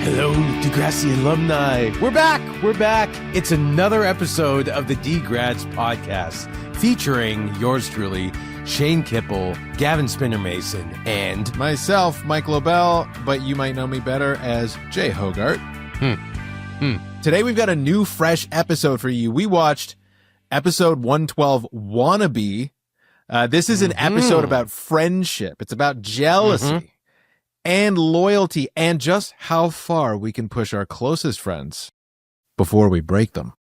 Hello, Degrassi alumni. We're back. It's another episode of the DeGrads podcast featuring yours truly, Shane Kipple, Gavin Spinner-Mason, and myself, Mike Lobel, but you might know me better as Jay Hogart. Today we've got a new, fresh episode for you. We watched episode 112, Wannabe. This is an episode about friendship. It's about jealousy and loyalty and just how far we can push our closest friends before we break them.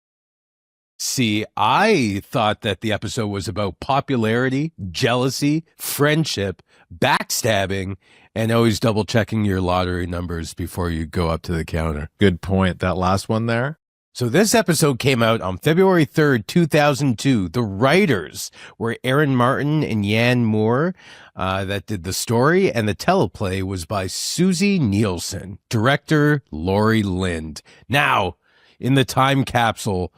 See, I thought that the episode was about popularity, jealousy, friendship, backstabbing, and always double checking your lottery numbers before you go up to the counter. Good point. That last one there. So this episode came out on February 3rd, 2002. The writers were Aaron Martin and Yan Moore that did the story, and the teleplay was by Susie Nielsen, director Lori Lind. Now, in the time capsule,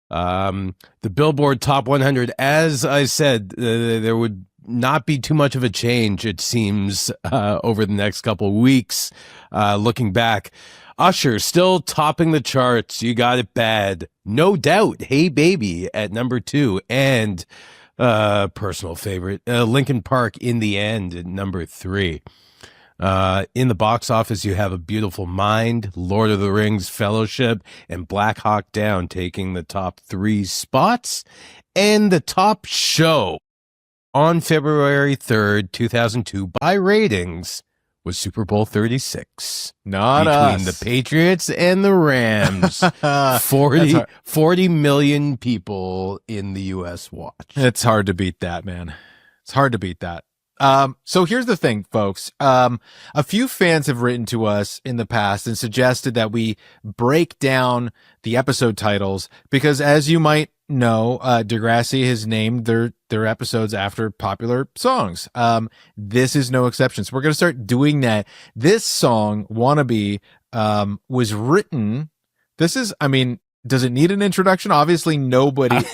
the Billboard Top 100, as I said, there would not be too much of a change, it seems, over the next couple of weeks, looking back. Usher still topping the charts. You Got It Bad. No Doubt. Hey Baby at number 2. And personal favorite, Linkin Park In the End at number 3. In the box office, you have A Beautiful Mind, Lord of the Rings, Fellowship, and Black Hawk Down taking the top 3 spots. And the top show on February 3rd, 2002 by ratings was Super Bowl 36. Not between us. The Patriots and the Rams. 40 million people in the U.S. watch. It's hard to beat that, man. It's hard to beat that. So here's the thing, folks. A few fans have written to us in the past and suggested that we break down the episode titles because, as you might know, Degrassi has named their episodes after popular songs. This is no exception. So we're going to start doing that. This song, Wannabe, was written. Does it need an introduction? Obviously, nobody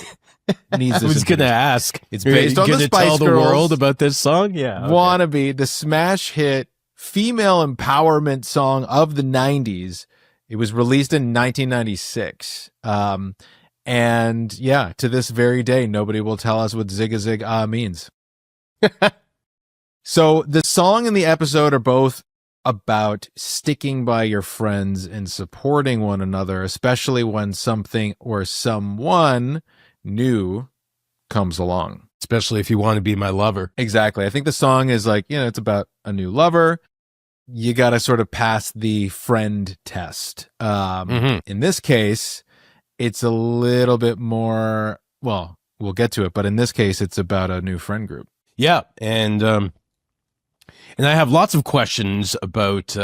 needs this. I was going to ask. It's based on the Spice tell Girls. The world about this song? Yeah. Okay. Wannabe, the smash hit female empowerment song of the 90s. It was released in 1996. And yeah, to this very day, nobody will tell us what Zig a Zig means. So the song and the episode are both about sticking by your friends and supporting one another, especially when something or someone new comes along. Especially if you want to be my lover. Exactly. I think the song is like, it's about a new lover. You got to sort of pass the friend test. In this case, it's a little bit more, well, we'll get to it, but in this case, it's about a new friend group. Yeah, and I have lots of questions about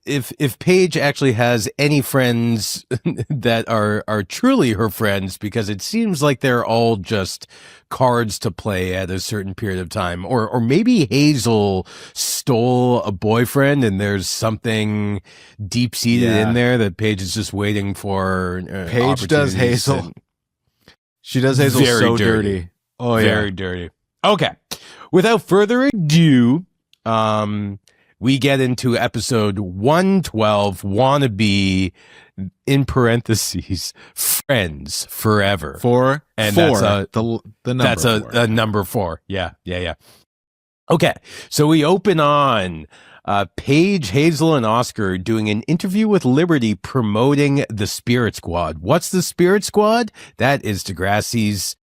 if Paige actually has any friends that are truly her friends, because it seems like they're all just cards to play at a certain period of time, or maybe Hazel stole a boyfriend and there's something deep seated in there that Paige is just waiting for. Paige does Hazel. She does Hazel so dirty. Oh yeah, very dirty. Okay, without further ado, we get into episode 112, Wannabe, in parentheses, Friends Forever. And that's the number. That's a number 4. Yeah. Okay, so we open on Paige, Hazel, and Oscar doing an interview with Liberty promoting the Spirit Squad. What's the Spirit Squad? That is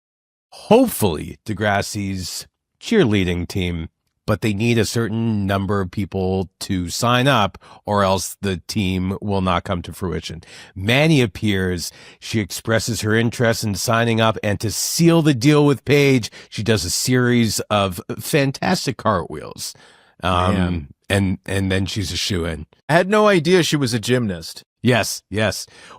hopefully Degrassi's cheerleading team. But they need a certain number of people to sign up or else the team will not come to fruition. Manny appears. She expresses her interest in signing up, and to seal the deal with Paige, she does a series of fantastic cartwheels. And then she's a shoo-in. I had no idea she was a gymnast. Yes.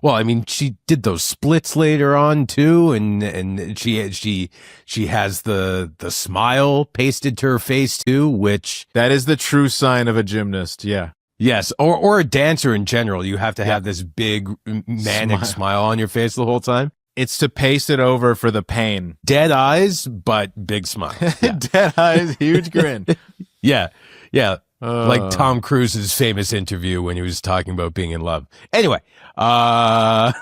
Well, I mean, she did those splits later on too, and she has the smile pasted to her face too, which that is the true sign of a gymnast. Yeah. Yes, or a dancer in general. You have to have this big manic smile on your face the whole time. It's to paste it over for the pain. Dead eyes, but big smile. Yeah. Dead eyes, huge grin. Yeah. Like Tom Cruise's famous interview when he was talking about being in love. Anyway, now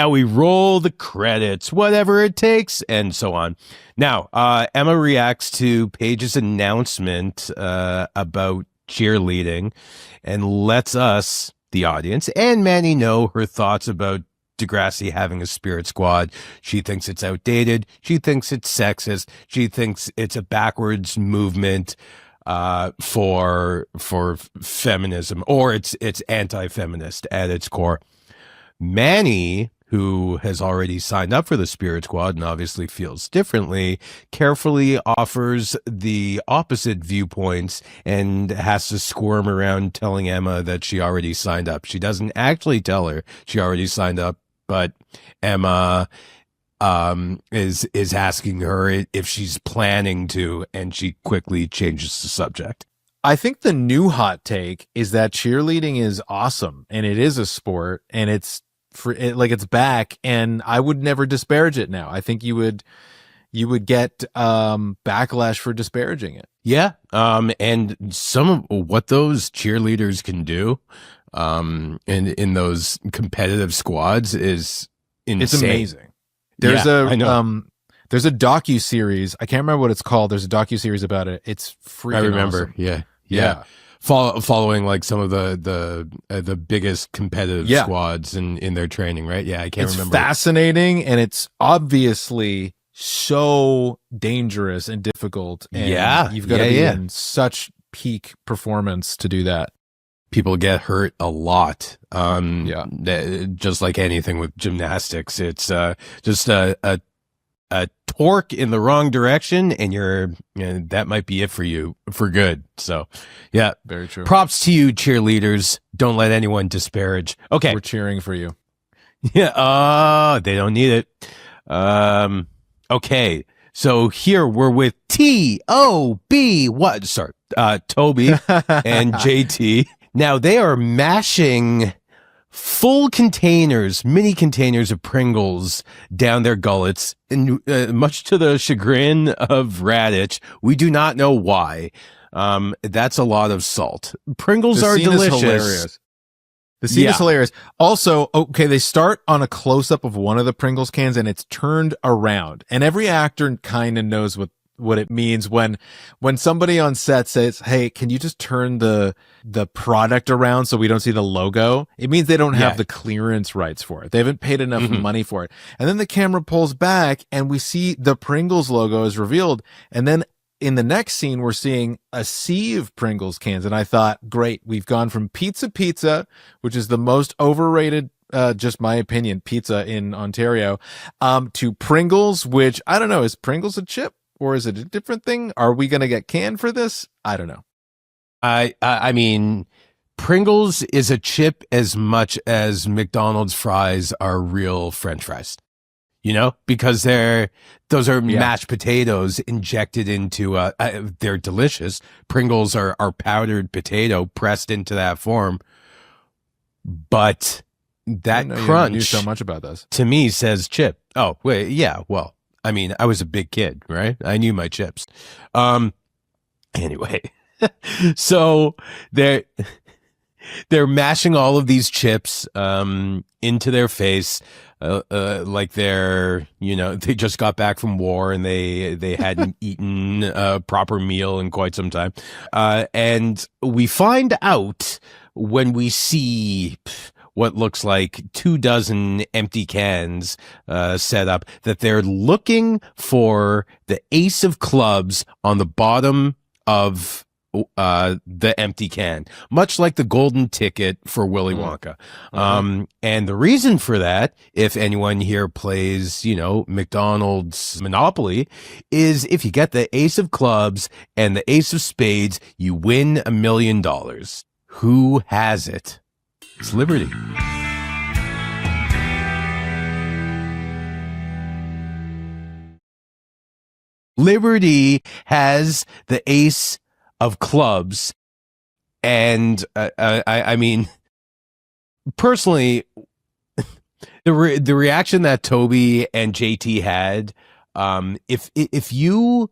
we roll the credits, whatever it takes, and so on. Now, Emma reacts to Paige's announcement about cheerleading and lets us, the audience, and Manny know her thoughts about Degrassi having a spirit squad. She thinks it's outdated. She thinks it's sexist. She thinks it's a backwards movement for feminism, or it's anti-feminist at its core. Manny, who has already signed up for the Spirit Squad and obviously feels differently, carefully offers the opposite viewpoints and has to squirm around telling Emma that she already signed up. She doesn't actually tell her she already signed up, but Emma is asking her if she's planning to, and she quickly changes the subject. I think the new hot take is that cheerleading is awesome and it is a sport and it's it's back, and I would never disparage it now. I think you would get backlash for disparaging it. Yeah. And some of what those cheerleaders can do in those competitive squads is insane. It's amazing. There's there's a docu-series. I can't remember what it's called. There's a docu-series about it. It's freaking I remember. Awesome. Yeah. Following like some of the biggest competitive squads in their training, right? Yeah, I can't remember. It's fascinating, and it's obviously so dangerous and difficult. And you've got to be in such peak performance to do that. People get hurt a lot. Just like anything with gymnastics, it's just a torque in the wrong direction, and that might be it for you for good. So, yeah, very true. Props to you, cheerleaders. Don't let anyone disparage. Okay, we're cheering for you. Yeah. They don't need it. Okay. So here we're with Toby and JT. Now they are mashing full containers, mini containers of Pringles down their gullets, and much to the chagrin of Raditch, we do not know why. That's a lot of salt. Pringles are delicious. Hilarious. The scene is hilarious. Also, okay, they start on a close-up of one of the Pringles cans, and it's turned around. And every actor kind of knows what it means when somebody on set says, "Hey, can you just turn the product around so we don't see the logo?" It means they don't have the clearance rights for it. They haven't paid enough money for it. And then the camera pulls back and we see the Pringles logo is revealed. And then in the next scene, we're seeing a sea of Pringles cans. And I thought, great, we've gone from pizza, which is the most overrated, just my opinion, pizza in Ontario, to Pringles, which I don't know, is Pringles a chip? Or is it a different thing? Are we going to get canned for this? I don't know. I mean, Pringles is a chip as much as McDonald's fries are real French fries. Because those are mashed potatoes injected into, they're delicious. Pringles are powdered potato pressed into that form. But that crunch, you knew so much about this, to me says chip. Oh, wait, yeah, well. I mean, I was a big kid, right? I knew my chips. Anyway, so they're mashing all of these chips into their face, like they just got back from war and they hadn't eaten a proper meal in quite some time. And we find out when we see what looks like 24 empty cans set up, that they're looking for the ace of clubs on the bottom of the empty can, much like the golden ticket for Willy Wonka. And the reason for that, if anyone here plays, McDonald's Monopoly, is if you get the ace of clubs and the ace of spades, you win $1 million. Who has it? It's Liberty. Liberty has the ace of clubs. And I mean, personally, the reaction that Toby and JT had, if you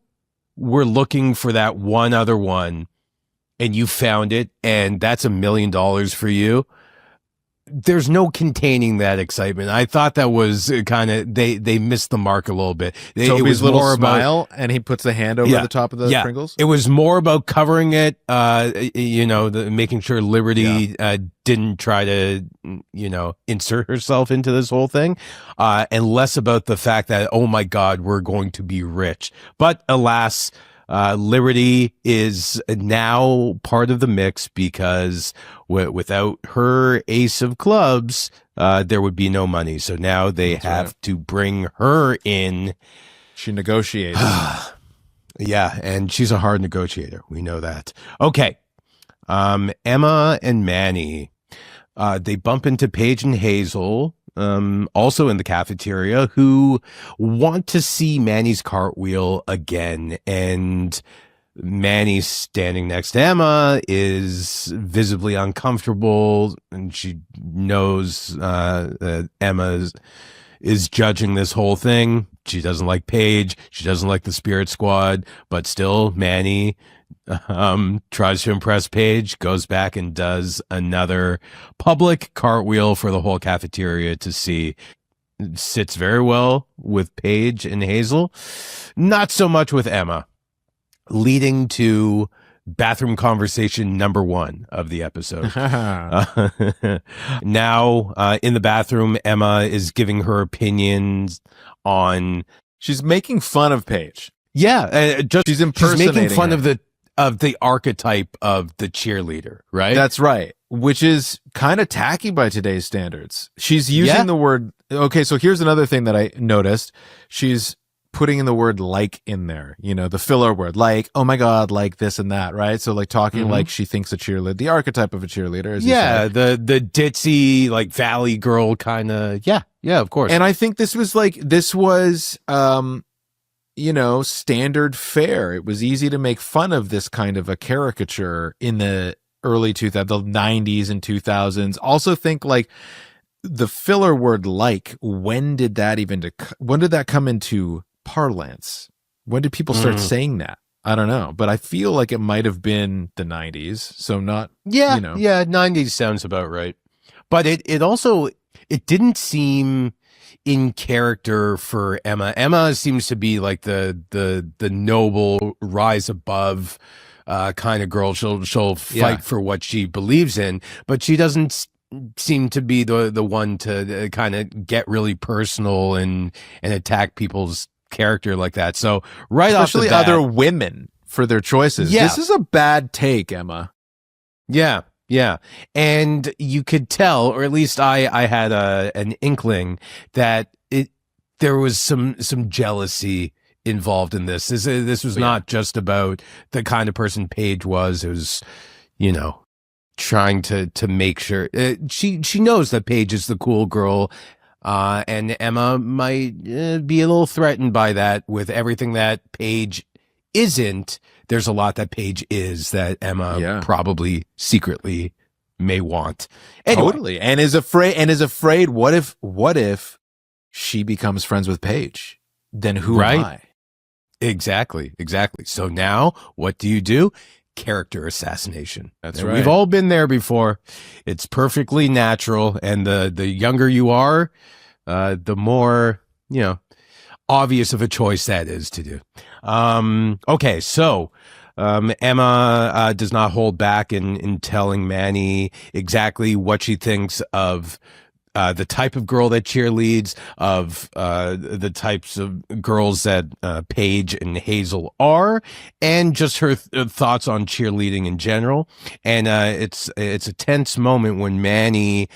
were looking for that one other one and you found it and that's $1 million for you, there's no containing that excitement. I thought that was kind of, they missed the mark a little bit. Toby's it was little more smile, and he puts the hand over the top of the Pringles. It was more about covering it, making sure Liberty didn't try to, insert herself into this whole thing, and less about the fact that, oh my God, we're going to be rich. But alas, Liberty is now part of the mix because without her ace of clubs, there would be no money. So now they have to bring her in. She negotiates. Yeah, and she's a hard negotiator. We know that. Okay. Emma and Manny, they bump into Paige and Hazel, also in the cafeteria, who want to see Manny's cartwheel again. And Manny, standing next to Emma, is visibly uncomfortable, and she knows that Emma is judging this whole thing. She doesn't like Paige. She doesn't like the Spirit Squad, but still Manny tries to impress Paige, goes back and does another public cartwheel for the whole cafeteria to see. Sits very well with Paige and Hazel, not so much with Emma, leading to bathroom conversation number 1 of the episode. Now, in the bathroom, Emma is giving her opinions on. She's making fun of Paige. Yeah, she's impersonating. She's making fun her. of the archetype of the cheerleader, right? That's right. Which is kind of tacky by today's standards. She's using the word. Okay, so here's another thing that I noticed. She's putting in the word like in there, the filler word, like, oh my God, like this and that, right? So like talking like she thinks a cheerleader, the archetype of a cheerleader. As the ditzy, like Valley girl kind of. Yeah, of course. And I think this was standard fare. It was easy to make fun of this kind of a caricature in the early 2000s, the 90s and 2000s. Also think like the filler word like, when did that come into parlance? When did people start saying that? I don't know, but I feel like it might have been the 90s. So not, 90s sounds about right. But it also didn't seem in character for Emma. Emma seems to be like the noble, rise above kind of girl. She'll fight for what she believes in, but she doesn't seem to be the one to kind of get really personal and attack people's character like that. So especially off the bat, other women for their choices. Yeah. This is a bad take, Emma. Yeah. And you could tell, or at least I had an inkling that there was some jealousy involved in this. This was not just about the kind of person Paige was. It was, trying to make sure she knows that Paige is the cool girl. And Emma might be a little threatened by that. With everything that Paige isn't, there's a lot that Paige is that Emma probably secretly may want. Anyway. Totally. And is afraid, what if she becomes friends with Paige? Then who am I? Exactly. So now what do? Character assassination. That's right. We've all been there before. It's perfectly natural. And the younger you are, the more, obvious of a choice that is to do. Okay. So, Emma, does not hold back in telling Manny exactly what she thinks of the type of girl that cheerleads, of the types of girls that Paige and Hazel are, and just her thoughts on cheerleading in general. And it's a tense moment when Manny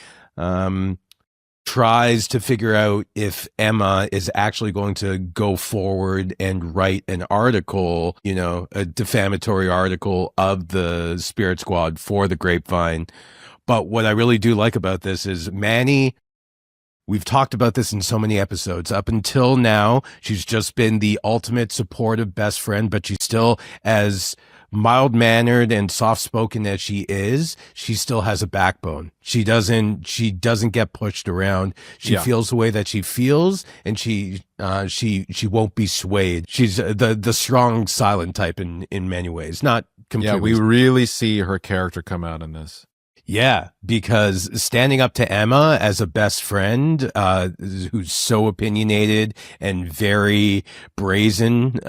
tries to figure out if Emma is actually going to go forward and write an article, a defamatory article of the Spirit Squad for the Grapevine. But what I really do like about this is Manny, we've talked about this in so many episodes. Up until now, she's just been the ultimate supportive best friend, but she still, as mild-mannered and soft-spoken as she is, she still has a backbone. She doesn't get pushed around. She feels the way that she feels, and she won't be swayed. She's the strong, silent type in many ways. Not completely. Yeah, we really see her character come out in this. Yeah, because standing up to Emma as a best friend, who's so opinionated and very brazen,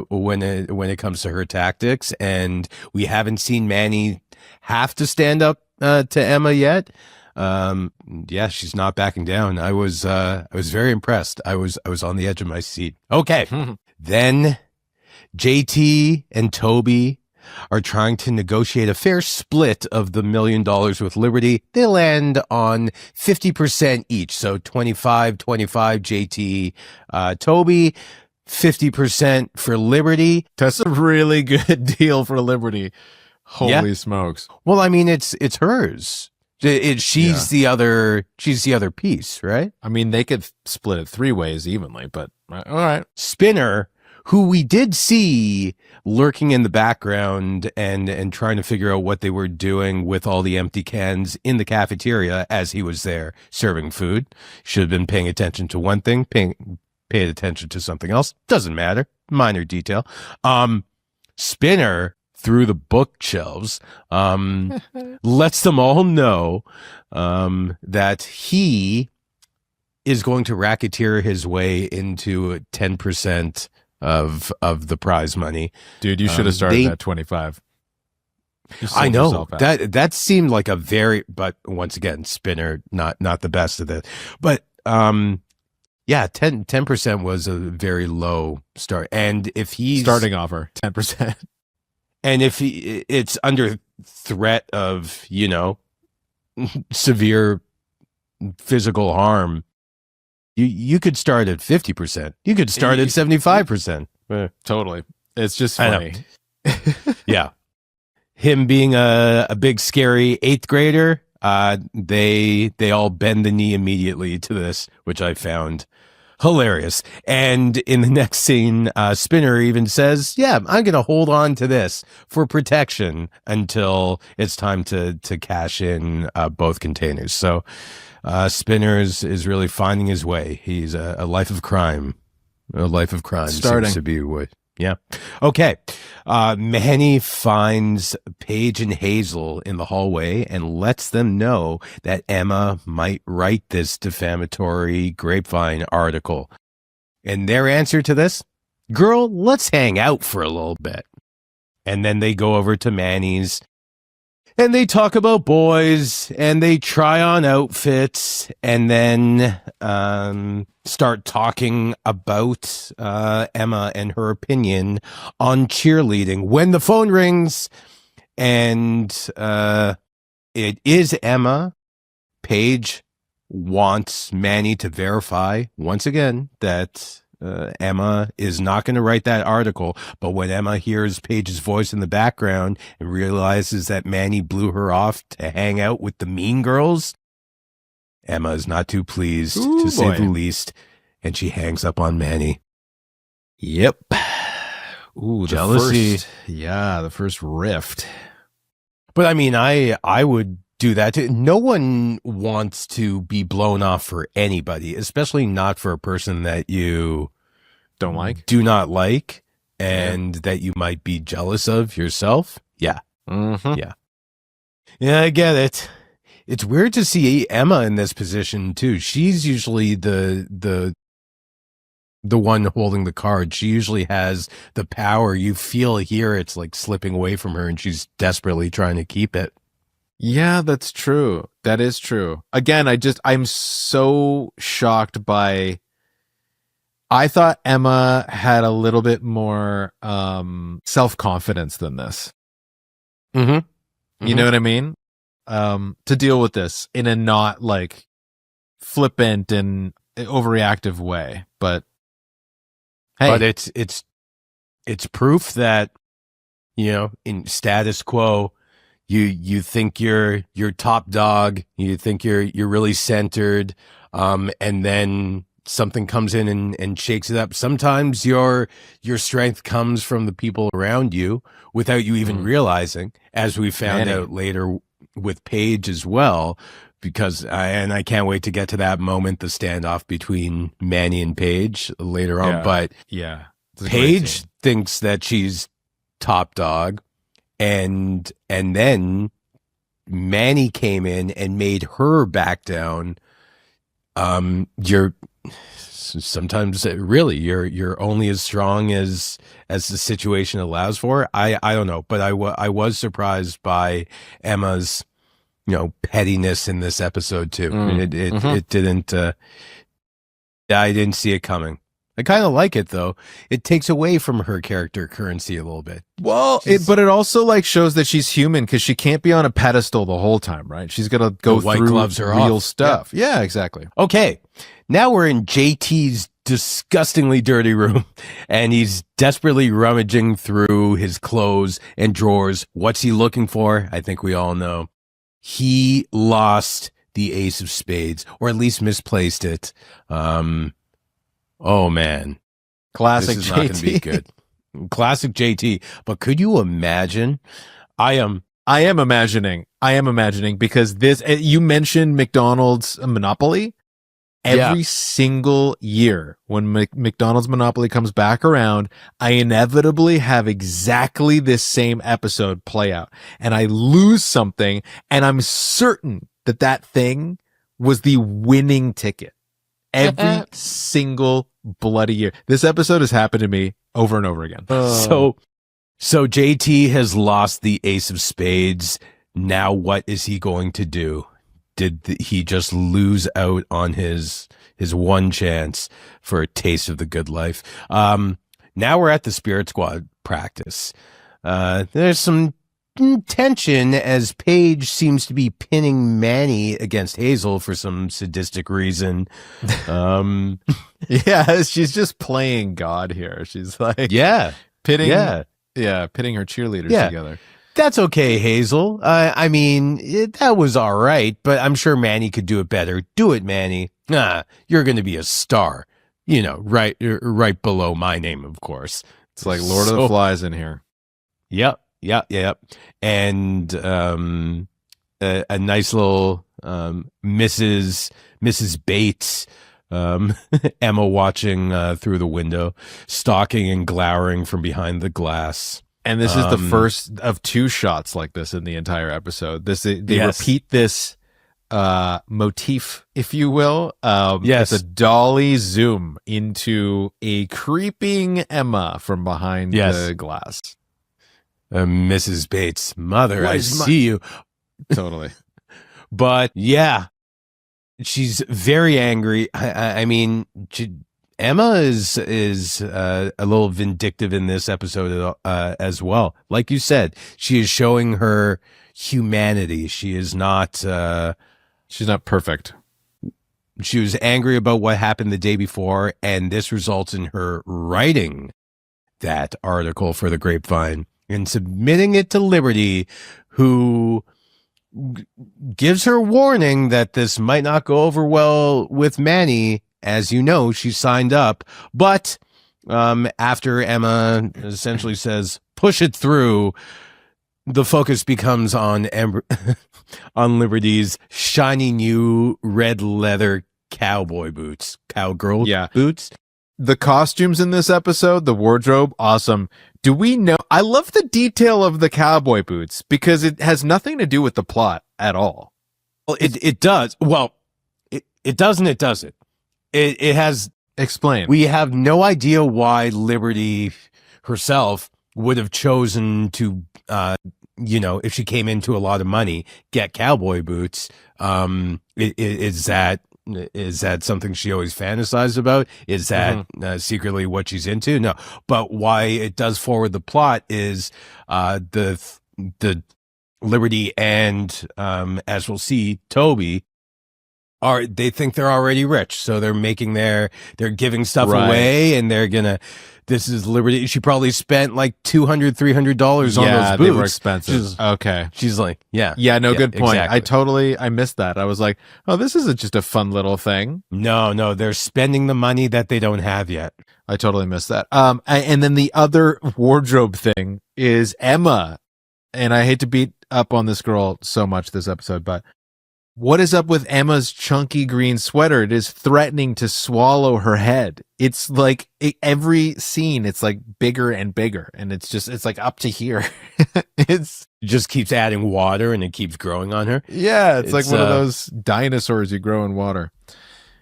when it comes to her tactics, and we haven't seen Manny have to stand up, to Emma yet. Yeah, she's not backing down. I was very impressed. I was on the edge of my seat. Okay. Then JT and Toby are trying to negotiate a fair split of the $1 million with Liberty. They land on 50% each. So 25 JT, Toby, 50% for Liberty. That's a really good deal for Liberty. Holy smokes. Well, I mean, it's hers. She's the other piece, right? I mean, they could split it 3 ways evenly, but all right. Spinner, who we did see lurking in the background and trying to figure out what they were doing with all the empty cans in the cafeteria as he was there serving food. Should have been paying attention to one thing, paid attention to something else. Doesn't matter. Minor detail. Spinner, through the bookshelves, lets them all know that he is going to racketeer his way into 10% of the prize money. Dude, you should have started at 25. I know that seemed like a but once again, Spinner, not the best of it, but, yeah, 10% was a very low start. And if he's starting offer 10%, and if it's under threat of, severe physical harm, you could start at 50%. You could start at 75%. Totally. It's just funny. Yeah. Him being a big, scary 8th grader, they all bend the knee immediately to this, which I found hilarious. And in the next scene, Spinner even says, yeah, I'm going to hold on to this for protection until it's time to cash in both containers. So Spinner is really finding his way. He's a life of crime. A life of crime starting seems to be what. Yeah. Okay. Manny finds Paige and Hazel in the hallway and lets them know that Emma might write this defamatory Grapevine article. And their answer to this, girl, let's hang out for a little bit. And then they go over to Manny's and they talk about boys and they try on outfits and then start talking about Emma and her opinion on cheerleading when the phone rings and it is Emma. Paige wants Manny to verify once again that Emma is not going to write that article, but when Emma hears Paige's voice in the background and realizes that Manny blew her off to hang out with the mean girls, Emma is not too pleased, to say the least, and she hangs up on Manny. Yep. Ooh, jealousy. The first rift. But I mean, I would do that too. No one wants to be blown off for anybody, especially not for a person that you do not like, and that you might be jealous of yourself. Yeah. Mm-hmm. Yeah, I get it. It's weird to see Emma in this position too. She's usually the one holding the card. She usually has the power. You feel here it's like slipping away from her and she's desperately trying to keep it. Yeah, that's true. That is true. Again, I'm so shocked by, I thought Emma had a little bit more self-confidence than this. Mm-hmm. You know what I mean? To deal with this in a not like flippant and overreactive way. But hey. But it's proof that, in status quo, you think you're top dog, you think you're really centered, and then something comes in and shakes it up. Sometimes your strength comes from the people around you without you even realizing, as we found out later with Paige as well, because and I can't wait to get to that moment, the standoff between Manny and Paige later on. But Paige thinks that she's top dog, and then Manny came in and made her back down. Sometimes really you're only as strong as the situation allows for. I don't know, but I was surprised by Emma's pettiness in this episode too. It didn't I didn't see it coming. I kind of like it though. It takes away from her character currency a little bit. Well, but it also like shows that she's human, because she can't be on a pedestal the whole time, right? She's got to go white through gloves are real off. stuff. Yeah, exactly. Okay, now we're in JT's disgustingly dirty room, and he's desperately rummaging through his clothes and drawers. What's he looking for? I think we all know. He lost the ace of spades, or at least misplaced it. Oh man, Classic this is JT. not going to be good. Classic JT. But could you imagine? I am imagining because this, you mentioned McDonald's Monopoly. Every single year when McDonald's Monopoly comes back around, I inevitably have exactly this same episode play out, and I lose something, and I'm certain that thing was the winning ticket. Every single bloody year. This episode has happened to me over and over again. So JT has lost the ace of spades. Now what is he going to do? Did he just lose out on his one chance for a taste of the good life? Now we're at the Spirit Squad practice. There's some tension as Paige seems to be pinning Manny against Hazel for some sadistic reason. Yeah, she's just playing God here. She's like, pitting her cheerleaders together. That's okay, Hazel. I mean, that was all right, but I'm sure Manny could do it better. Do it, Manny. You're going to be a star. Right below my name, of course. It's like Lord of the Flies in here. Yep. And a nice little Mrs. Bates, Emma watching through the window, stalking and glowering from behind the glass. And this is the first of two shots like this in the entire episode. They repeat this motif, if you will. It's a dolly zoom into a creeping Emma from behind the glass. Mrs. Bates, mother, I see you. Totally. But yeah, she's very angry. I mean, Emma is a little vindictive in this episode as well. Like you said, she is showing her humanity. She is not. She's not perfect. She was angry about what happened the day before, and this results in her writing that article for the Grapevine and submitting it to Liberty, who gives her warning that this might not go over well with Manny. As you know, she signed up, but after Emma essentially says, push it through, the focus becomes on Liberty's shiny new red leather cowboy boots, cowgirl boots. The costumes in this episode, the wardrobe, awesome. Do we know? I love the detail of the cowboy boots because it has nothing to do with the plot at all. Well, it does. Well, it doesn't. It doesn't. It has. Explain. We have no idea why Liberty herself would have chosen to, if she came into a lot of money, get cowboy boots. Is that something she always fantasized about? Is that secretly what she's into? No. But why it does forward the plot is the Liberty and, as we'll see, Toby they think they're already rich, so they're giving stuff Right. away, and this is liberty. She probably spent like $200-$300 on those boots. They were expensive. Okay. She's like, yeah, good point. exactly. I missed that. I was like, oh, this isn't just a fun little thing. No, they're spending the money that they don't have yet. I totally missed that. And then the other wardrobe thing is Emma, and I hate to beat up on this girl so much this episode, but what is up with Emma's chunky green sweater? It is threatening to swallow her head. It's like every scene, it's like bigger and bigger, and it's like up to here. It just keeps adding water, and it keeps growing on her. Yeah, it's like one of those dinosaurs you grow in water.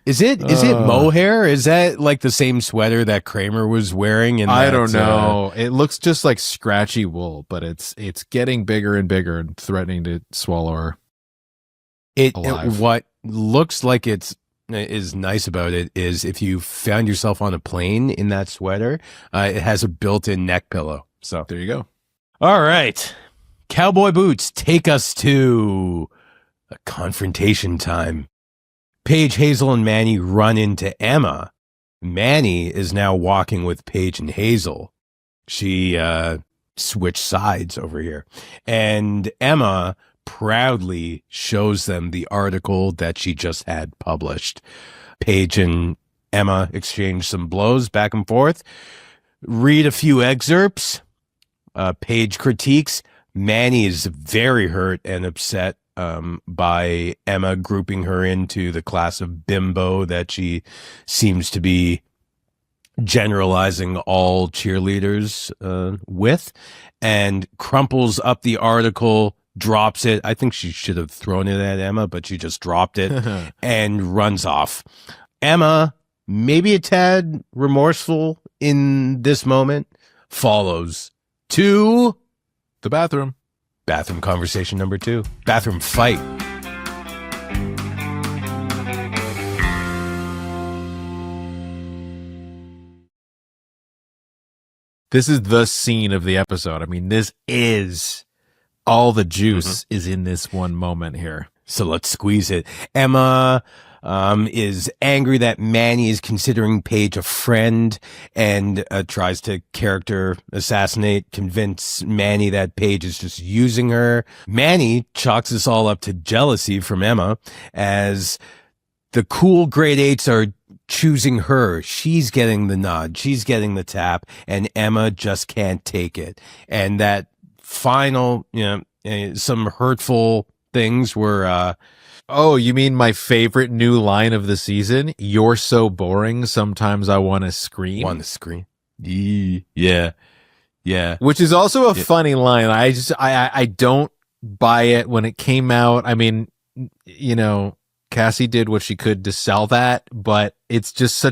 Is it mohair? Is that like the same sweater that Kramer was wearing? I don't know. It looks just like scratchy wool, but it's getting bigger and bigger and threatening to swallow her. What looks like is nice about it is if you found yourself on a plane in that sweater, it has a built-in neck pillow. So there you go. All right, cowboy boots take us to a confrontation time. Paige, Hazel, and Manny run into Emma. Manny is now walking with Paige and Hazel. She switched sides over here, and Emma proudly shows them the article that she just had published. Paige and Emma exchange some blows back and forth. Read a few excerpts. Paige critiques. Manny is very hurt and upset by Emma grouping her into the class of bimbo that she seems to be generalizing all cheerleaders with, and crumples up the article, drops it. I think she should have thrown it at Emma, but she just dropped it and runs off. Emma, maybe a tad remorseful in this moment, follows to the bathroom. Bathroom conversation number 2. Bathroom fight. This is the scene of the episode. I mean, this is all the juice is in this one moment here. So let's squeeze it. Emma is angry that Manny is considering Paige a friend, and tries to character assassinate, convince Manny that Paige is just using her. Manny chalks this all up to jealousy from Emma, as the cool grade 8s are choosing her. She's getting the nod. She's getting the tap, and Emma just can't take it. And that final, some hurtful things were, oh, you mean my favorite new line of the season? You're so boring, sometimes I want to scream. Yeah. Which is also a funny line. I don't buy it when it came out. I mean, Cassie did what she could to sell that, but it's just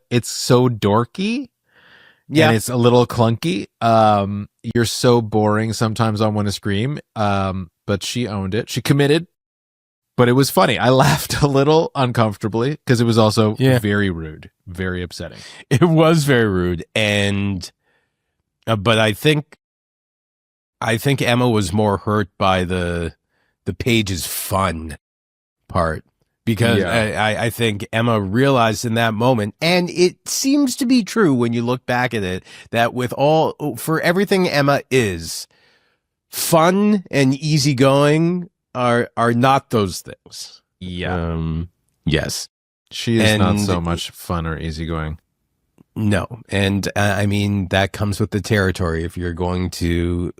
it's so dorky. Yeah. And it's a little clunky. You're so boring, sometimes I want to scream. But she owned it. She committed. But it was funny. I laughed a little uncomfortably because it was also very rude, very upsetting. It was very rude, and but I think Emma was more hurt by the Paige's fun part, because I think Emma realized in that moment, and it seems to be true when you look back at it, that for everything Emma is, fun and easygoing are not those things. Yeah. Yes. She is not so much fun or easygoing. No. And I mean, that comes with the territory. If you're going to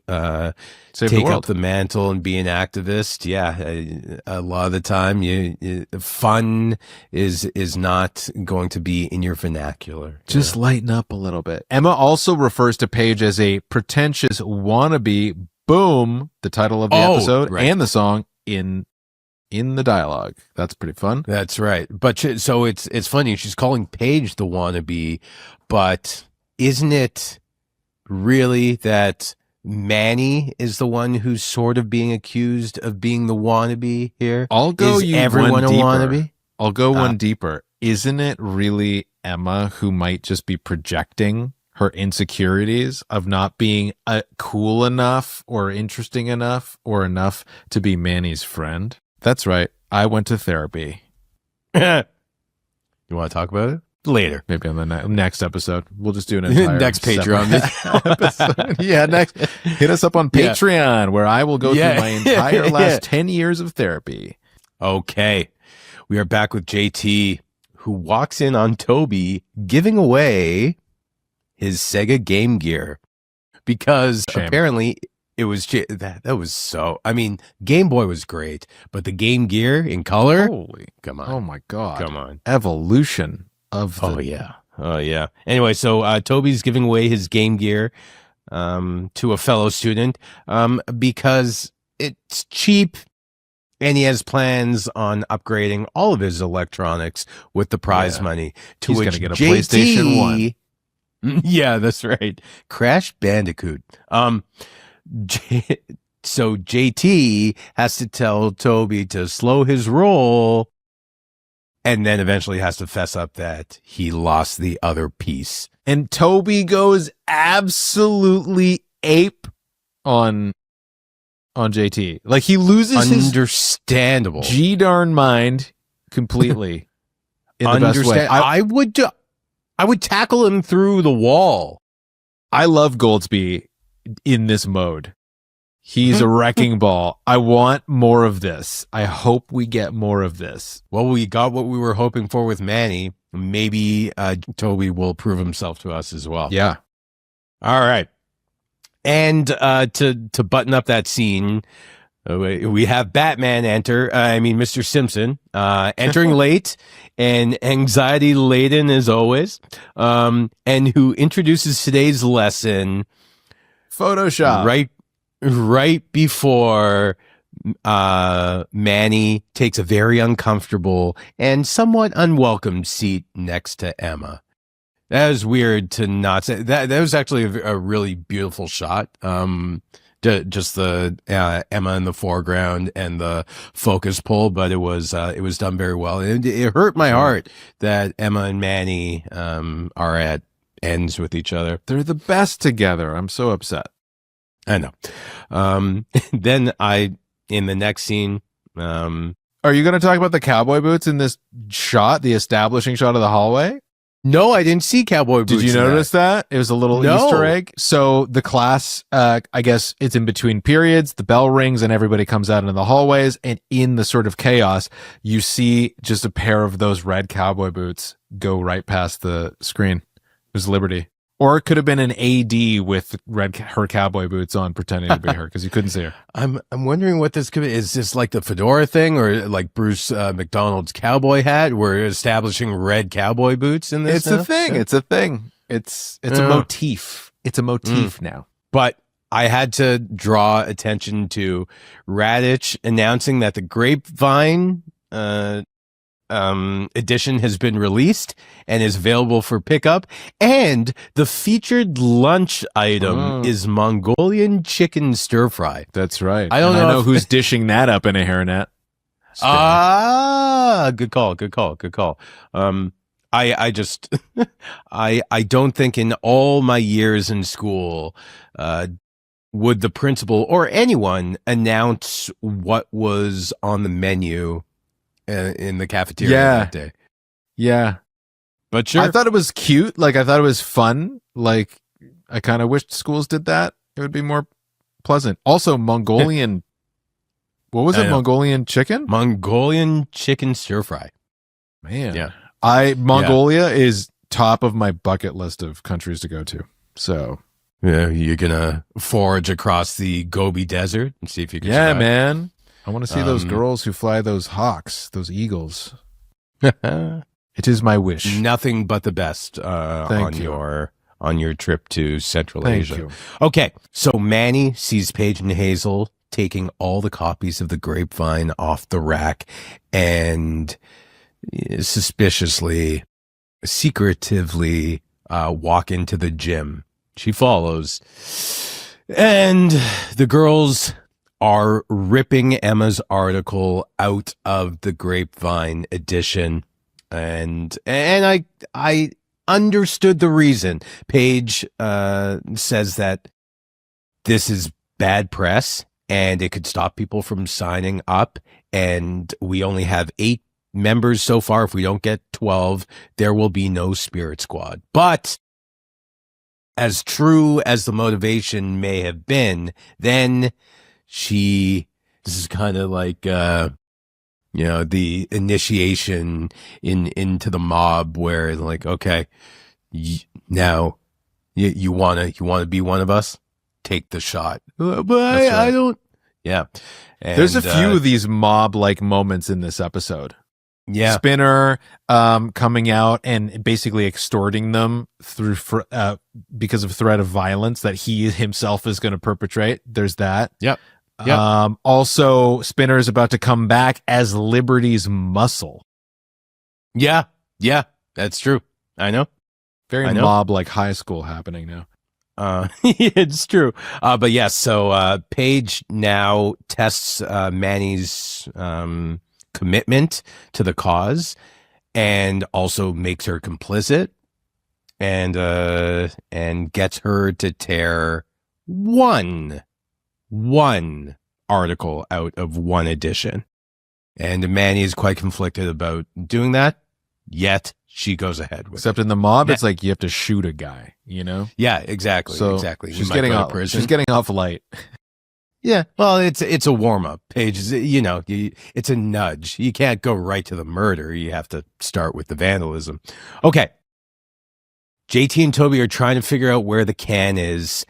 take up the mantle and be an activist, a lot of the time fun is not going to be in your vernacular. Just lighten up a little bit. Emma also refers to Paige as a pretentious wannabe. Boom, the title of the episode and the song in the dialogue. That's pretty fun. That's right. But so it's funny. She's calling Paige the wannabe, but isn't it really that Manny is the one who's sort of being accused of being the wannabe here? I'll go is everyone a wannabe? I'll go one deeper. Isn't it really Emma who might just be projecting her insecurities of not being cool enough or interesting enough or enough to be Manny's friend? That's right. I went to therapy. You want to talk about it? Later. Maybe on the next episode. We'll just do an entire Next Patreon episode. Yeah, next. Hit us up on Patreon, where I will go through my entire last 10 years of therapy. Okay. We are back with JT, who walks in on Toby giving away his Sega Game Gear. Because apparently it was that was so. I mean, Game Boy was great, but the Game Gear in color. Holy, come on! Oh my God! Come on! Evolution of. Oh yeah! Anyway, so Toby's giving away his Game Gear to a fellow student because it's cheap, and he has plans on upgrading all of his electronics with the prize money. He's going to get a PlayStation 1. Yeah, that's right. Crash Bandicoot. So JT has to tell Toby to slow his roll, and then eventually has to fess up that he lost the other piece. And Toby goes absolutely ape on JT. Like, he loses understandable his G-darn mind completely in the best way. I would tackle him through the wall. I love Goldsby in this mode. He's a wrecking ball. I want more of this. I hope we get more of this. Well, we got what we were hoping for with Manny. Maybe Toby will prove himself to us as well. Yeah. All right. And to button up that scene, we have Batman Mr. Simpson, entering late and anxiety laden as always, and who introduces today's lesson, Photoshop, right before Manny takes a very uncomfortable and somewhat unwelcome seat next to Emma. That was weird to not say that. That was actually a really beautiful shot. Just the Emma in the foreground and the focus pull, but it was done very well. It hurt my heart that Emma and Manny are at ends with each other. They're the best together. I'm so upset. I know. Then in the next scene, are you going to talk about the cowboy boots in this shot, the establishing shot of the hallway? No, I didn't see cowboy boots. Did you notice that? It was a little Easter egg. So the class, I guess it's in between periods. The bell rings and everybody comes out into the hallways. And in the sort of chaos, you see just a pair of those red cowboy boots go right past the screen. It was Liberty. Or it could have been an AD with her cowboy boots on, pretending to be her, because you couldn't see her. I'm wondering what this could be. Is this like the fedora thing, or like Bruce McDonald's cowboy hat? We're establishing red cowboy boots in this. It's a thing. It's a thing. It's a motif. It's a motif now. But I had to draw attention to Raditch announcing that the Grapevine edition has been released and is available for pickup, and the featured lunch item is Mongolian chicken stir fry. That's right. I don't know who's dishing that up in a hairnet. Good call. I just I don't think in all my years in school would the principal or anyone announce what was on the menu in the cafeteria that day. Yeah. But sure. I thought it was cute. Like, I thought it was fun. Like, I kind of wished schools did that. It would be more pleasant. Also, Mongolian. What was it? Mongolian chicken? Mongolian chicken stir fry. Man. Yeah. Mongolia is top of my bucket list of countries to go to. So. Yeah, you're going to forage across the Gobi Desert and see if you can survive. Man. I want to see those girls who fly those hawks, those eagles. It is my wish. Nothing but the best on your trip to Central Asia. You. Okay, so Manny sees Paige and Hazel taking all the copies of the Grapevine off the rack and suspiciously, secretively walk into the gym. She follows, and the girls are ripping Emma's article out of the Grapevine edition. And I understood the reason. Paige says that this is bad press and it could stop people from signing up. And we only have 8 members so far. If we don't get 12, there will be no Spirit Squad. But as true as the motivation may have been, then this is kind of like, the initiation into the mob where like, okay, now you want to be one of us? Take the shot. But I don't. Yeah. And, there's a few of these mob-like moments in this episode. Yeah. Spinner coming out and basically extorting them because of threat of violence that he himself is going to perpetrate. There's that. Yep. Also, Spinner is about to come back as Liberty's muscle. Yeah. That's true. I know. Very mob-like high school happening now. It's true. But yes, so Paige now tests Manny's commitment to the cause and also makes her complicit and gets her to tear one article out of one edition. And Manny is quite conflicted about doing that, yet she goes ahead with Except in the mob, it's like you have to shoot a guy, you know? Yeah, exactly. So exactly. She's getting off light. Yeah, well, it's a warm up. Paige is, it's a nudge. You can't go right to the murder. You have to start with the vandalism. Okay. JT and Toby are trying to figure out where the can is,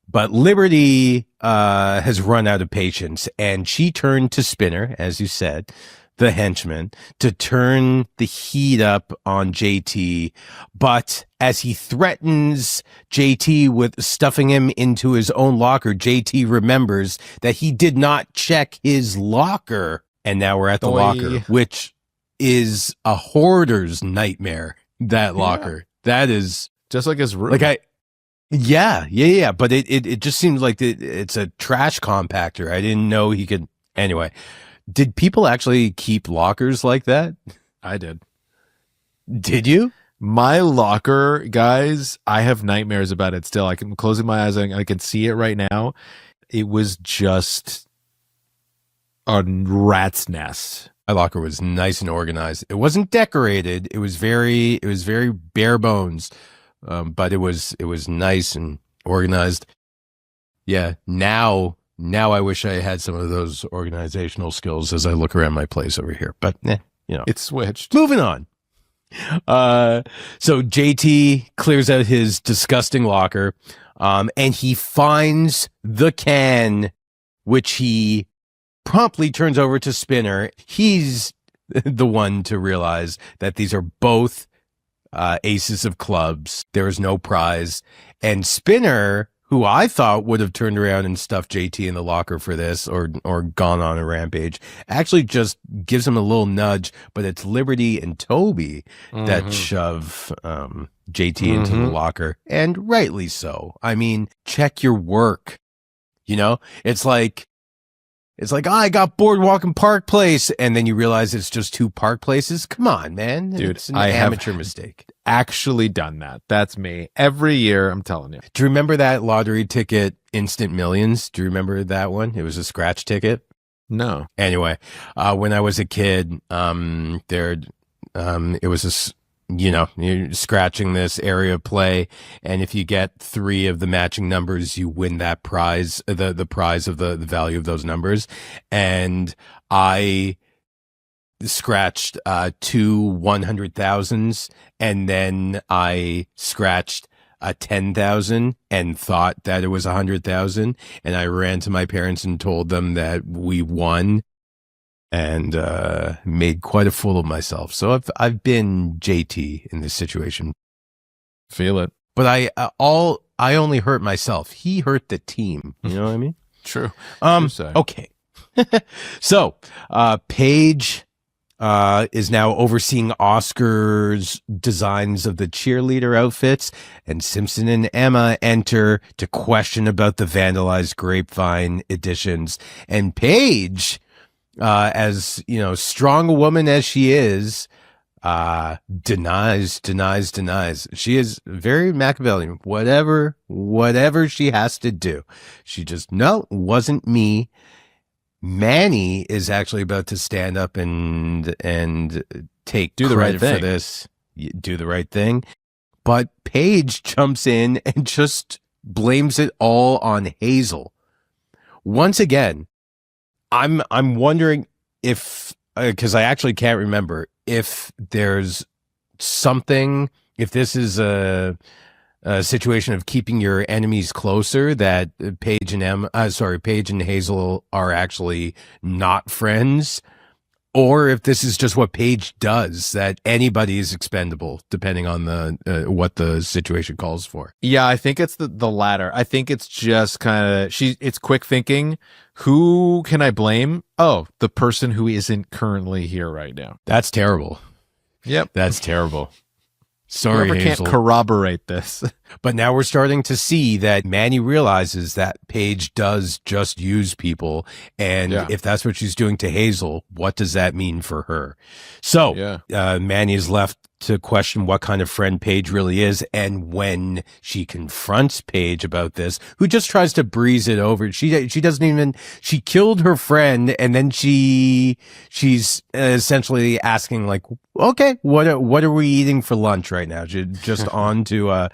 but Liberty has run out of patience, and she turned to Spinner, as you said, the henchman, to turn the heat up on JT. But as he threatens JT with stuffing him into his own locker, JT remembers that he did not check his locker. And now we're at the locker, which is a hoarder's nightmare. That locker. That is just like his room. Yeah. But it just seems like it's a trash compactor. I didn't know he could. Anyway. Did people actually keep lockers like that? I did. Did you? My locker, guys, I have nightmares about it still. I'm closing my eyes and I can see it right now. It was just a rat's nest. My locker was nice and organized. It wasn't decorated. It was very bare bones. But it was nice and organized. Yeah. Now I wish I had some of those organizational skills as I look around my place over here. But, it's switched. Moving on. So JT clears out his disgusting locker, and he finds the can, which he promptly turns over to Spinner. He's the one to realize that these are both aces of clubs. There is no prize. And Spinner, who I thought would have turned around and stuffed JT in the locker for this or gone on a rampage, actually just gives him a little nudge, but it's Liberty and Toby that shove JT into the locker, and rightly so. I mean, check your work. It's like, I got Boardwalk and Park Place, and then you realize it's just two Park Places. Come on, man. Dude, it's an amateur mistake. Actually done that. That's me. Every year, I'm telling you. Do you remember that lottery ticket, Instant Millions? Do you remember that one? It was a scratch ticket. No. Anyway, when I was a kid, it was you're scratching this area of play, and if you get 3 of the matching numbers, you win that prize, the prize of the value of those numbers. And I scratched 2 100,000s, and then I scratched 10,000 and thought that it was 100,000, and I ran to my parents and told them that we won, and made quite a fool of myself. So I've been JT in this situation. Feel it. But I only hurt myself. He hurt the team. You know what I mean? True. Okay. So Paige is now overseeing Oscar's designs of the cheerleader outfits, and Simpson and Emma enter to question about the vandalized Grapevine editions. And Paige, as strong a woman as she is, denies. She is very Machiavellian. Whatever she has to do, she just, no, wasn't me. Manny is actually about to stand up and take Do the right credit for thing. this, do the right thing. But Paige jumps in and just blames it all on Hazel. Once again, I'm wondering if, because I actually can't remember if there's something, if this is a situation of keeping your enemies closer, that Paige and Hazel are actually not friends, or if this is just what Paige does, that anybody is expendable depending on the what the situation calls for. Yeah, I think it's the latter. I think it's just kind of it's quick thinking. Who can I blame? Oh, the person who isn't currently here right now. That's terrible. Yep. That's terrible. Sorry, Whoever Hazel. can't corroborate this. But now we're starting to see that Manny realizes that Paige does just use people. And if that's what she's doing to Hazel, what does that mean for her? So Manny is left to question what kind of friend Paige really is. And when she confronts Paige about this, who just tries to breeze it over, she doesn't even, she killed her friend. And then she's essentially asking like, okay, what are we eating for lunch right now? Just on to a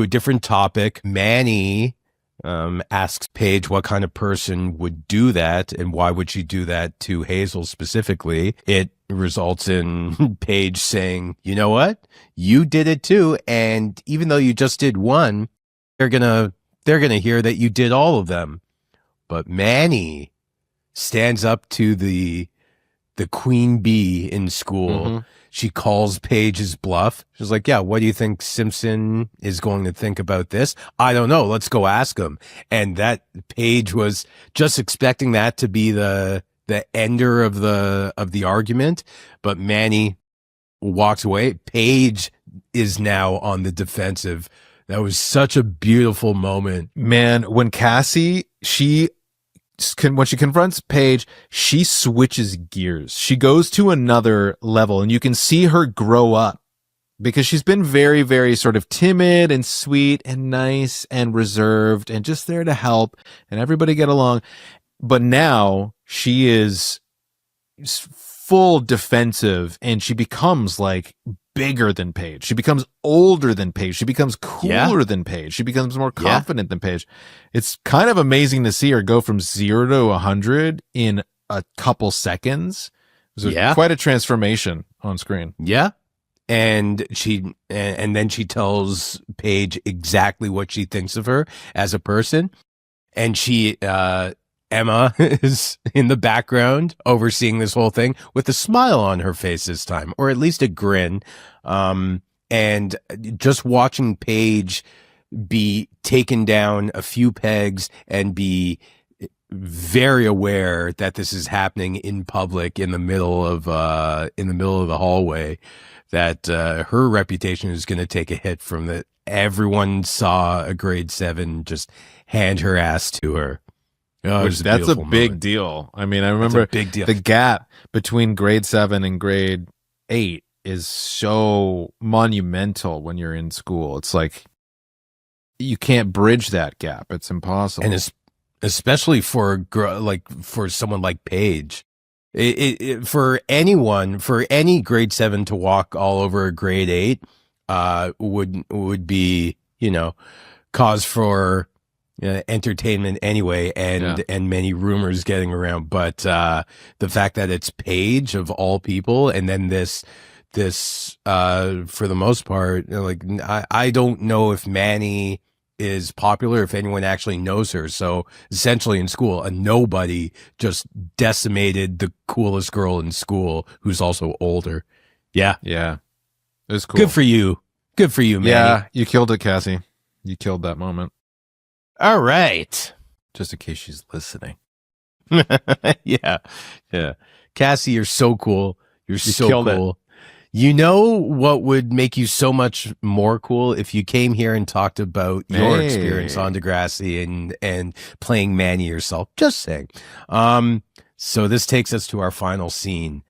different topic. Manny asks Paige what kind of person would do that and why would she do that to Hazel specifically. It results in Paige saying, you know what? You did it too. And even though you just did one, they're gonna hear that you did all of them. But Manny stands up to the queen bee in school. Mm-hmm. She calls Paige's bluff. She's like, yeah, what do you think Simpson is going to think about this? I don't know. Let's go ask him. And that Paige was just expecting that to be the ender of the argument. But Manny walks away. Paige is now on the defensive. That was such a beautiful moment. Man, when Cassie, when she confronts Paige, she switches gears. She goes to another level, and you can see her grow up because she's been very, very sort of timid and sweet and nice and reserved and just there to help and everybody get along. But now she is full defensive, and she becomes like bigger than Paige. She becomes older than Paige. She becomes cooler than Paige. She becomes more confident than Paige. It's kind of amazing to see her go from 0 to 100 in a couple seconds. It was quite a transformation on screen. Yeah. And then she tells Paige exactly what she thinks of her as a person. And Emma is in the background overseeing this whole thing with a smile on her face this time, or at least a grin. And just watching Paige be taken down a few pegs and be very aware that this is happening in public in the middle of the hallway, that her reputation is going to take a hit from that. Everyone saw a grade 7 just hand her ass to her. Oh, that's a big deal. I mean, I remember the gap between grade 7 and grade 8 is so monumental when you're in school. It's like you can't bridge that gap. It's impossible. And especially for someone like Paige, for any grade 7 to walk all over a grade 8 would be, cause for entertainment anyway, and many rumors getting around. But the fact that it's Paige of all people, and then this for the most part, I don't know if Manny is popular, if anyone actually knows her. So essentially in school, a nobody just decimated the coolest girl in school, who's also older. Yeah. It was cool. Good for you, Manny. Yeah, you killed it, Cassie. You killed that moment. All right. Just in case she's listening. Yeah. Cassie, you're so cool. You're so cool. It. You know what would make you so much more cool if you came here and talked about your experience on Degrassi and playing Manny yourself. Just saying. So this takes us to our final scene.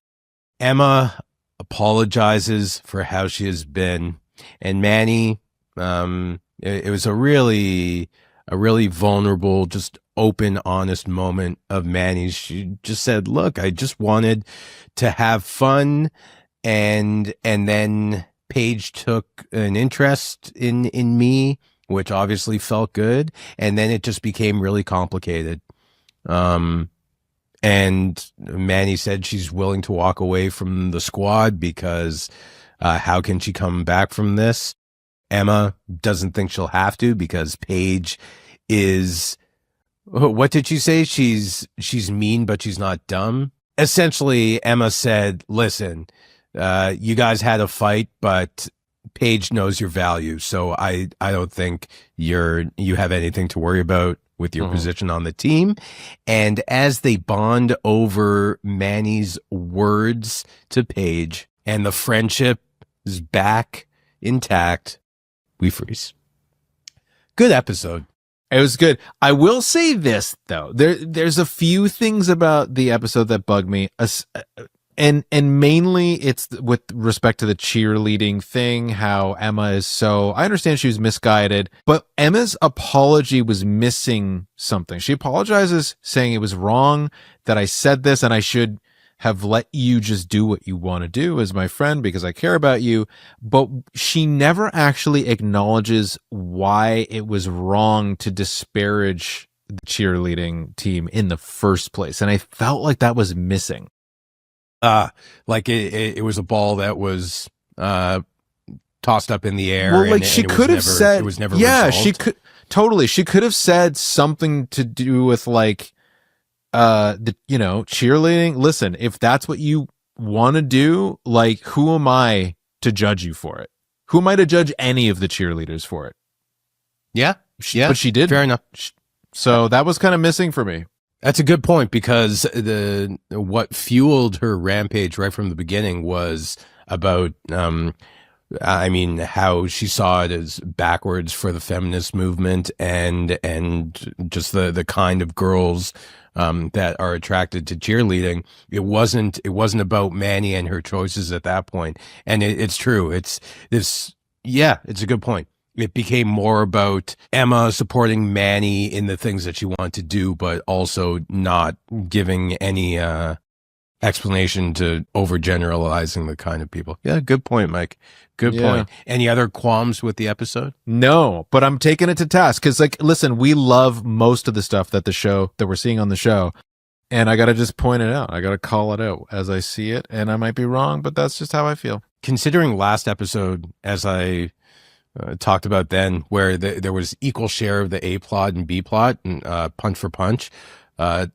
Emma apologizes for how she has been, and Manny, it was a really vulnerable, just open, honest moment of Manny's. She just said, look, I just wanted to have fun. And then Paige took an interest in me, which obviously felt good. And then it just became really complicated. And Manny said she's willing to walk away from the squad because how can she come back from this? Emma doesn't think she'll have to because Paige is, what did she say? She's mean, but she's not dumb. Essentially, Emma said, listen, you guys had a fight, but Paige knows your value. So I don't think you have anything to worry about with your position on the team. And as they bond over Manny's words to Paige and the friendship is back intact, we freeze. Good episode. It was good. I will say this though. There's a few things about the episode that bug me. And mainly it's with respect to the cheerleading thing, how Emma is so, I understand she was misguided, but Emma's apology was missing something. She apologizes saying it was wrong that I said this and I should have let you just do what you want to do as my friend because I care about you. But she never actually acknowledges why it was wrong to disparage the cheerleading team in the first place. And I felt like that was missing. Like it was a ball that was tossed up in the air. Well, like she could have said, it was never yeah, resolved. She could have said something to do with like, the, cheerleading. Listen, if that's what you want to do, like, who am I to judge you for it? Who am I to judge any of the cheerleaders for it? Yeah. But she did. Fair enough. So that was kind of missing for me. That's a good point because what fueled her rampage right from the beginning was about, how she saw it as backwards for the feminist movement and just the kind of girls that are attracted to cheerleading. It wasn't about Manny and her choices at that point. And it's true. It's a good point. It became more about Emma supporting Manny in the things that she wanted to do, but also not giving any explanation to overgeneralizing the kind of people. Yeah, good point, Mike. Good point. Any other qualms with the episode? No, but I'm taking it to task because, like, listen, we love most of the stuff that we're seeing on the show. And I got to just point it out. I got to call it out as I see it. And I might be wrong, but that's just how I feel. Considering last episode, as I talked about then, where there was equal share of the A plot and B plot, and punch for punch,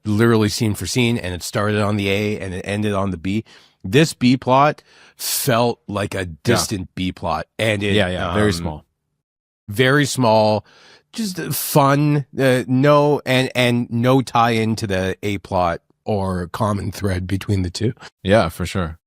literally scene for scene, and it started on the A and it ended on the B. This B plot felt like a distant B plot, and it very small, just fun. No tie into the A plot or common thread between the two. Yeah, for sure.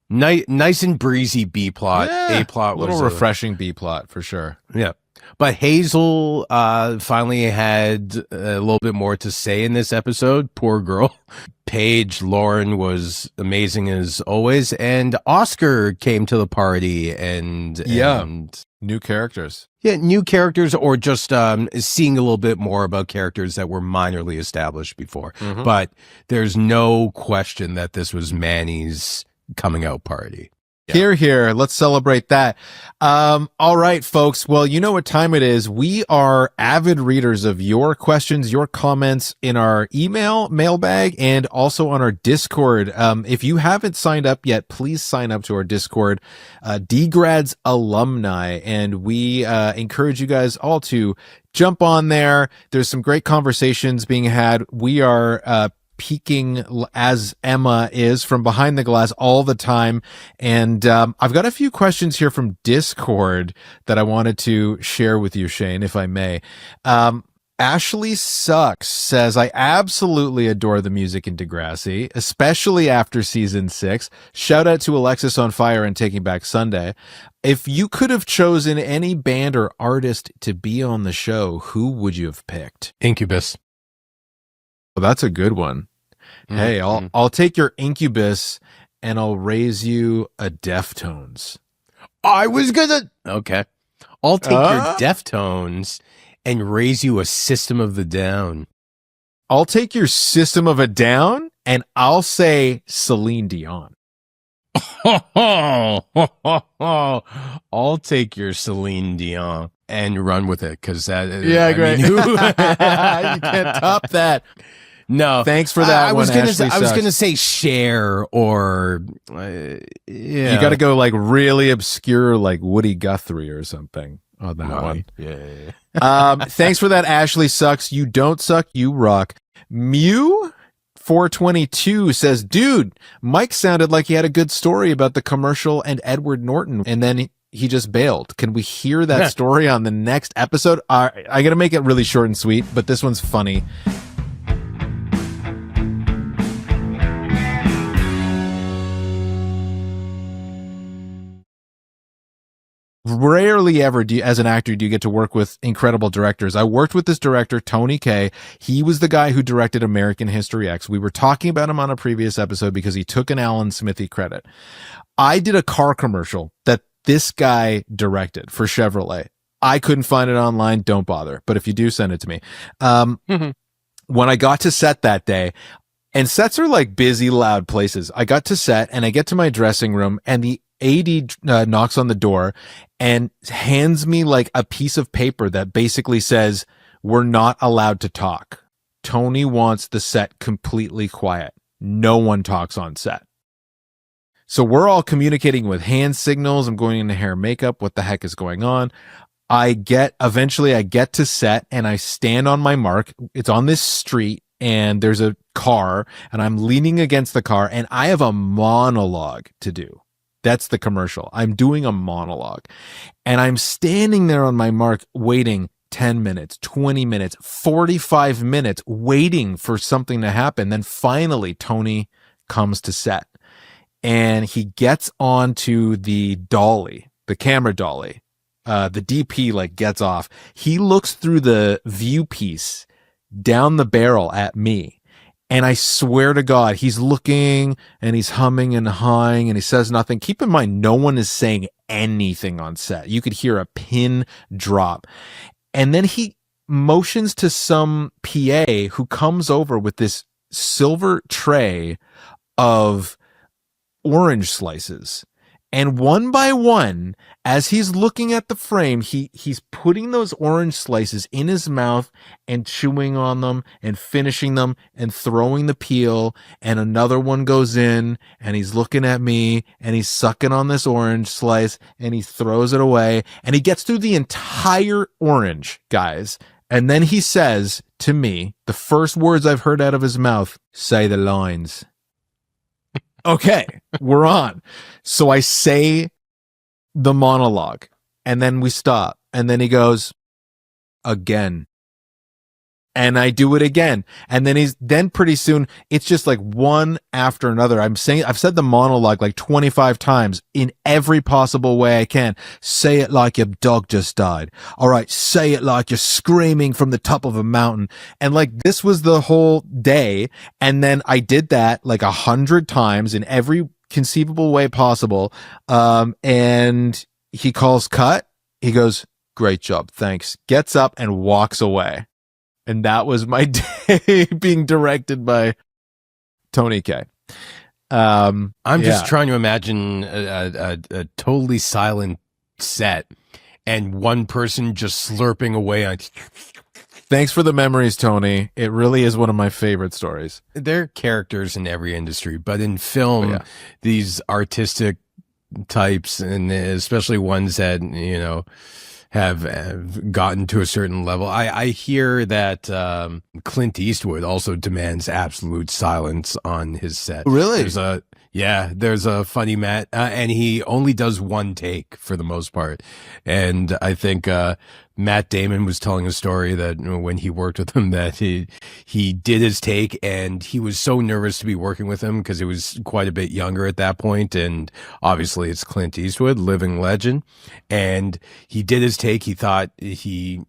Nice and breezy B plot. A plot was a little refreshing B plot for sure. Yeah. But Hazel finally had a little bit more to say in this episode. Poor girl. Paige, Lauren was amazing as always. And Oscar came to the party and new characters. Yeah, new characters, or just seeing a little bit more about characters that were minorly established before. Mm-hmm. But there's no question that this was Manny's coming out party. Yeah. Here. Let's celebrate that. All right, folks. Well, you know what time it is. We are avid readers of your questions, your comments in our email mailbag and also on our Discord. If you haven't signed up yet, please sign up to our Discord, DeGrads alumni. And we, encourage you guys all to jump on there. There's some great conversations being had. We are, peeking as Emma is from behind the glass all the time. And I've got a few questions here from Discord that I wanted to share with you, Shane, if I may. Ashley Sucks says, I absolutely adore the music in Degrassi, especially after season 6. Shout out to Alexis on Fire and Taking Back Sunday. If you could have chosen any band or artist to be on the show, who would you have picked? Incubus. Well, that's a good one. Mm-hmm. Hey, I'll take your Incubus and I'll raise you a Deftones. Okay. I'll take your Deftones and raise you a System of the Down. I'll take your System of a Down, and I'll say Celine Dion. I'll take your Celine Dion and run with it because that. Great. You can't top that. No, thanks for that. I was gonna say Cher or You got to go like really obscure, like Woody Guthrie or something on that one. Yeah. Thanks for that. Ashley sucks. You don't suck. You rock. Mew 422 says, dude, Mike sounded like he had a good story about the commercial and Edward Norton, and then he just bailed. Can we hear that story on the next episode? I'm going to make it really short and sweet, but this one's funny. Rarely ever as an actor do you get to work with incredible directors. I worked with this director, Tony Kaye. He was the guy who directed American History X. We were talking about him on a previous episode because he took an Alan Smithy credit. I did a car commercial that this guy directed for Chevrolet. I couldn't find it online. Don't bother. But if you do, send it to me. When I got to set that day, and sets are like busy, loud places. I got to set and I get to my dressing room and the AD knocks on the door and hands me like a piece of paper that basically says, we're not allowed to talk. Tony wants the set completely quiet. No one talks on set. So we're all communicating with hand signals. I'm going into hair and makeup. What the heck is going on? Eventually I get to set and I stand on my mark. It's on this street and there's a car and I'm leaning against the car and I have a monologue to do. That's the commercial. I'm doing a monologue and I'm standing there on my mark waiting 10 minutes, 20 minutes, 45 minutes waiting for something to happen. Then finally Tony comes to set and he gets onto the dolly, the camera dolly. The DP like gets off. He looks through the view piece down the barrel at me. And I swear to God, he's looking and he's humming and hawing and he says nothing. Keep in mind, no one is saying anything on set. You could hear a pin drop. And then he motions to some PA who comes over with this silver tray of orange slices. And one by one, as he's looking at the frame, he's putting those orange slices in his mouth and chewing on them and finishing them and throwing the peel. And another one goes in and he's looking at me and he's sucking on this orange slice and he throws it away and he gets through the entire orange, guys. And then he says to me, the first words I've heard out of his mouth, say the lines. Okay, we're on. So I say the monologue and then we stop. And then he goes, again. And I do it again. And then pretty soon it's just like one after another. I've said the monologue like 25 times in every possible way I can. Say it like your dog just died. All right. Say it like you're screaming from the top of a mountain. And like this was the whole day. And then I did that like 100 times in every conceivable way possible. And he calls cut. He goes, great job. Thanks. Gets up and walks away. And that was my day being directed by Tony Kaye. I'm just trying to imagine a totally silent set and one person just slurping away on. Thanks for the memories, Tony. It really is one of my favorite stories. There are characters in every industry, but in film, these artistic types, and especially ones that, you know, have gotten to a certain level. I hear that Clint Eastwood also demands absolute silence on his set. Really? There's a funny Matt, and he only does one take for the most part. And I think Matt Damon was telling a story that when he worked with him, that he did his take and he was so nervous to be working with him because he was quite a bit younger at that point, and obviously it's Clint Eastwood, living legend, and he did his take. He thought he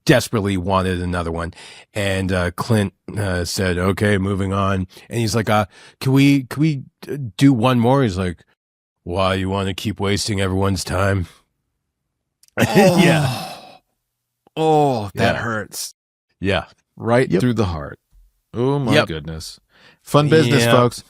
desperately wanted another one, and Clint said, "Okay, moving on." And he's like, "Can we do one more?" He's like, "Why, you want to keep wasting everyone's time?" Yeah. Oh, that hurts. Yeah. Right through the heart. Oh my Yep. goodness. Fun business, Yep. folks.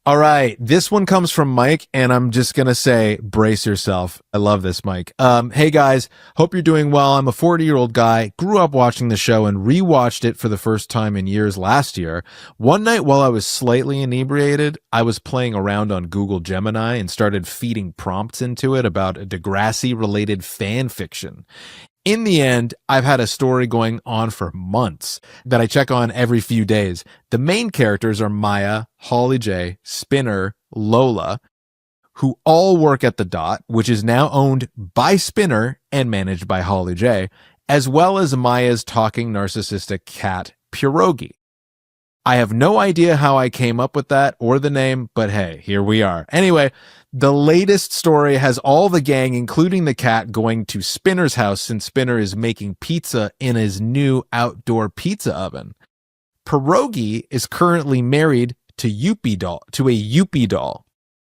All right. This one comes from Mike, and I'm just going to say, brace yourself. I love this, Mike. Hey guys, hope you're doing well. I'm a 40-year-old guy, grew up watching the show and rewatched it for the first time in years last year. One night while I was slightly inebriated, I was playing around on Google Gemini and started feeding prompts into it about a Degrassi related fan fiction. In the end, I've had a story going on for months that I check on every few days. The main characters are Maya, Holly J, Spinner, Lola, who all work at the Dot, which is now owned by Spinner and managed by Holly J, as well as Maya's talking narcissistic cat, Pierogi. I have no idea how I came up with that or the name, but hey, here we are. Anyway, the latest story has all the gang, including the cat, going to Spinner's house since Spinner is making pizza in his new outdoor pizza oven. Pierogi is currently married to a Youppi doll,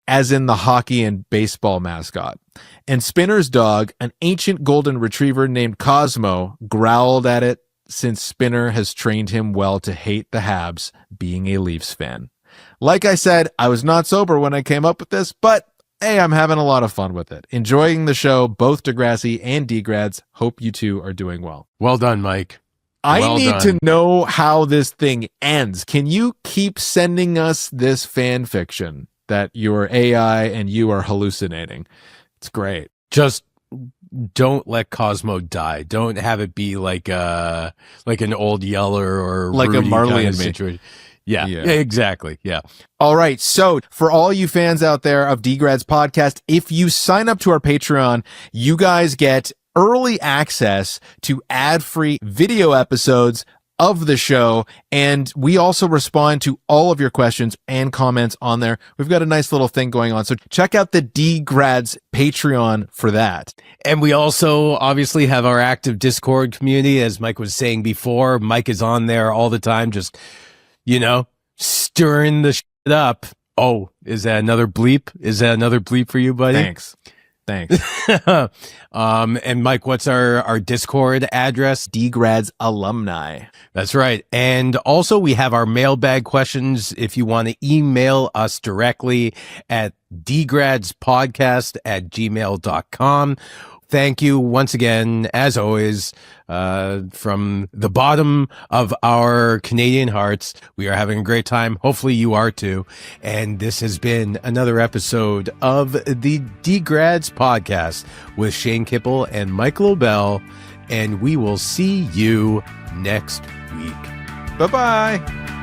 as in the hockey and baseball mascot. And Spinner's dog, an ancient golden retriever named Cosmo, growled at it since Spinner has trained him well to hate the Habs, being a Leafs fan. Like I said, I was not sober when I came up with this, but hey, I'm having a lot of fun with it. Enjoying the show, both Degrassi and DeGrads. Hope you two are doing well. Well done, Mike. I need to know how this thing ends. Can you keep sending us this fan fiction that your AI and you are hallucinating? It's great. Just don't let Cosmo die. Don't have it be like an old Yeller or Like Rudy a Marley kind and of Me. situation. Yeah, exactly. Yeah. All right. So for all you fans out there of DeGrads podcast, if you sign up to our Patreon, you guys get early access to ad-free video episodes of the show. And we also respond to all of your questions and comments on there. We've got a nice little thing going on. So check out the DeGrads Patreon for that. And we also obviously have our active Discord community. As Mike was saying before, Mike is on there all the time, just, stirring the shit up. Oh, is that another bleep? Is that another bleep for you, buddy? Thanks. And Mike, what's our Discord address? DeGrads Alumni. That's right. And also we have our mailbag questions. If you want to email us directly at degradspodcast@gmail.com. Thank you once again, as always, from the bottom of our Canadian hearts. We are having a great time. Hopefully you are too. And this has been another episode of the DeGrads podcast with Shane Kipple and Michael O'Bell. And we will see you next week. Bye-bye.